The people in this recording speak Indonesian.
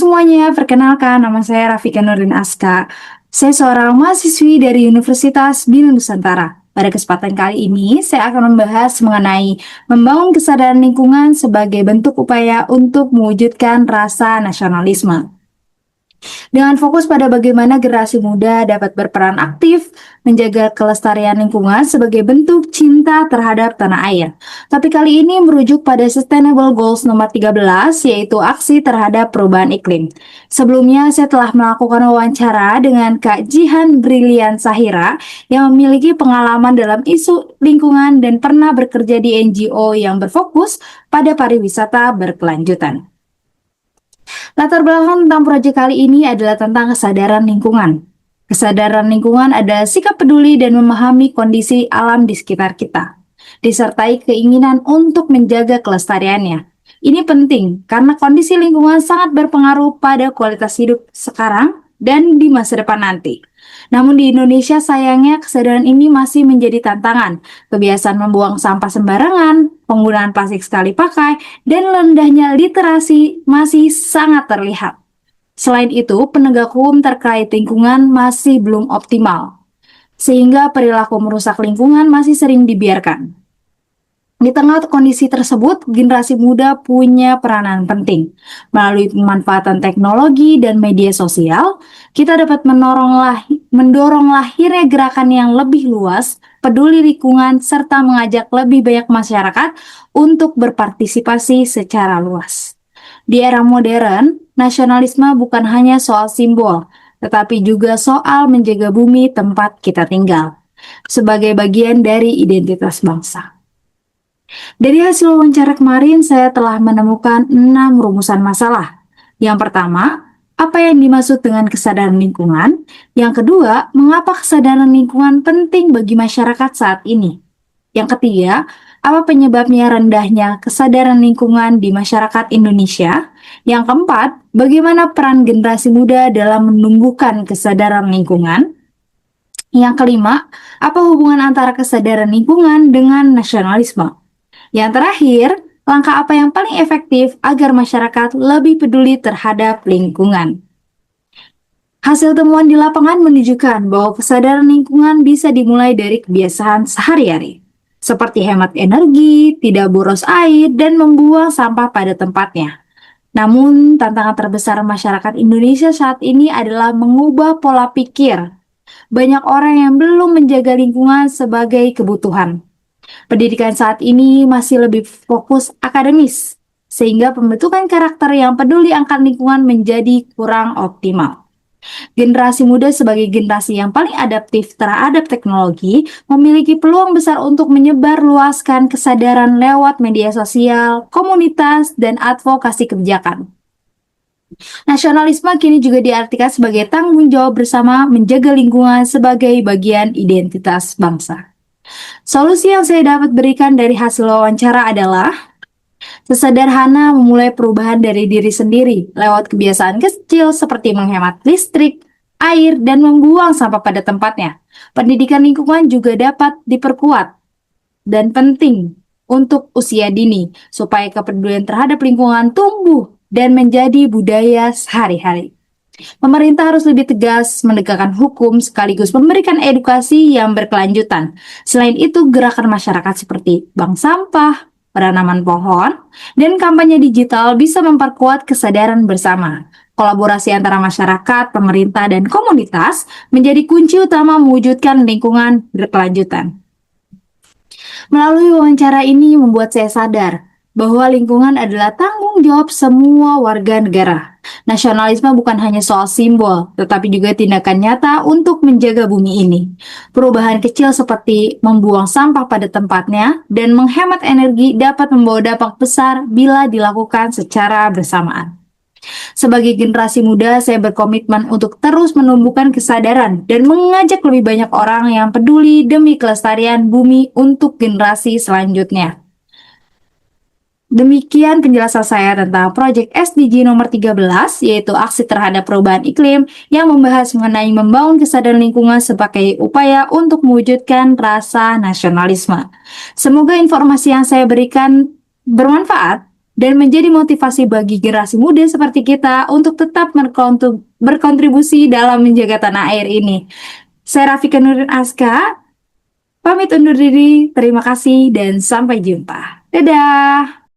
semuanya, perkenalkan nama saya Rafika Nurdin Aska. Saya seorang mahasiswi dari Universitas Bina Nusantara. Pada kesempatan kali ini, saya akan membahas mengenai membangun kesadaran lingkungan sebagai bentuk upaya untuk mewujudkan rasa nasionalisme. Dengan fokus pada bagaimana generasi muda dapat berperan aktif menjaga kelestarian lingkungan sebagai bentuk cinta terhadap tanah air. Tapi kali ini merujuk pada Sustainable Goals nomor 13, yaitu aksi terhadap perubahan iklim. Sebelumnya saya telah melakukan wawancara dengan Kak Jihan Brilian Sahira yang memiliki pengalaman dalam isu lingkungan dan pernah bekerja di NGO yang berfokus pada pariwisata berkelanjutan. Latar belakang tentang proyek kali ini adalah tentang kesadaran lingkungan. Kesadaran lingkungan adalah sikap peduli dan memahami kondisi alam di sekitar kita, disertai keinginan untuk menjaga kelestariannya. Ini penting karena kondisi lingkungan sangat berpengaruh pada kualitas hidup sekarang dan di masa depan nanti. Namun di Indonesia sayangnya kesadaran ini masih menjadi tantangan. Kebiasaan membuang sampah sembarangan, penggunaan plastik sekali pakai, dan rendahnya literasi masih sangat terlihat. Selain itu, penegak hukum terkait lingkungan masih belum optimal, sehingga perilaku merusak lingkungan masih sering dibiarkan. Di tengah kondisi tersebut, generasi muda punya peranan penting. Melalui pemanfaatan teknologi dan media sosial, kita dapat mendorong lahirnya gerakan yang lebih luas, peduli lingkungan, serta mengajak lebih banyak masyarakat untuk berpartisipasi secara luas. Di era modern, nasionalisme bukan hanya soal simbol, tetapi juga soal menjaga bumi tempat kita tinggal, sebagai bagian dari identitas bangsa. Dari hasil wawancara kemarin, saya telah menemukan 6 rumusan masalah. Yang pertama, apa yang dimaksud dengan kesadaran lingkungan? Yang kedua, mengapa kesadaran lingkungan penting bagi masyarakat saat ini? Yang ketiga, apa penyebabnya rendahnya kesadaran lingkungan di masyarakat Indonesia? Yang keempat, bagaimana peran generasi muda dalam menumbuhkan kesadaran lingkungan? Yang kelima, apa hubungan antara kesadaran lingkungan dengan nasionalisme? Yang terakhir, langkah apa yang paling efektif agar masyarakat lebih peduli terhadap lingkungan? Hasil temuan di lapangan menunjukkan bahwa kesadaran lingkungan bisa dimulai dari kebiasaan sehari-hari, seperti hemat energi, tidak boros air, dan membuang sampah pada tempatnya. Namun, tantangan terbesar masyarakat Indonesia saat ini adalah mengubah pola pikir. Banyak orang yang belum menjaga lingkungan sebagai kebutuhan. Pendidikan saat ini masih lebih fokus akademis, sehingga pembentukan karakter yang peduli akan lingkungan menjadi kurang optimal. Generasi muda sebagai generasi yang paling adaptif terhadap teknologi memiliki peluang besar untuk menyebarluaskan kesadaran lewat media sosial, komunitas, dan advokasi kebijakan. Nasionalisme kini juga diartikan sebagai tanggung jawab bersama menjaga lingkungan sebagai bagian identitas bangsa. Solusi yang saya dapat berikan dari hasil wawancara adalah sesederhana memulai perubahan dari diri sendiri lewat kebiasaan kecil seperti menghemat listrik, air, dan membuang sampah pada tempatnya. Pendidikan lingkungan juga dapat diperkuat dan penting untuk usia dini supaya kepedulian terhadap lingkungan tumbuh dan menjadi budaya sehari-hari. Pemerintah harus lebih tegas menegakkan hukum sekaligus memberikan edukasi yang berkelanjutan. Selain itu, gerakan masyarakat seperti bank sampah, penanaman pohon, dan kampanye digital bisa memperkuat kesadaran bersama. Kolaborasi antara masyarakat, pemerintah, dan komunitas menjadi kunci utama mewujudkan lingkungan berkelanjutan. Melalui wawancara ini membuat saya sadar bahwa lingkungan adalah tanggung jawab semua warga negara. Nasionalisme bukan hanya soal simbol, tetapi juga tindakan nyata untuk menjaga bumi ini. Perubahan kecil seperti membuang sampah pada tempatnya dan menghemat energi dapat membawa dampak besar bila dilakukan secara bersamaan. Sebagai generasi muda, saya berkomitmen untuk terus menumbuhkan kesadaran dan mengajak lebih banyak orang yang peduli demi kelestarian bumi untuk generasi selanjutnya. Demikian penjelasan saya tentang proyek SDG nomor 13, yaitu aksi terhadap perubahan iklim yang membahas mengenai membangun kesadaran lingkungan sebagai upaya untuk mewujudkan rasa nasionalisme. Semoga informasi yang saya berikan bermanfaat dan menjadi motivasi bagi generasi muda seperti kita untuk tetap berkontribusi dalam menjaga tanah air ini. Saya Rafika Nurin Aska, pamit undur diri, terima kasih dan sampai jumpa. Dadah!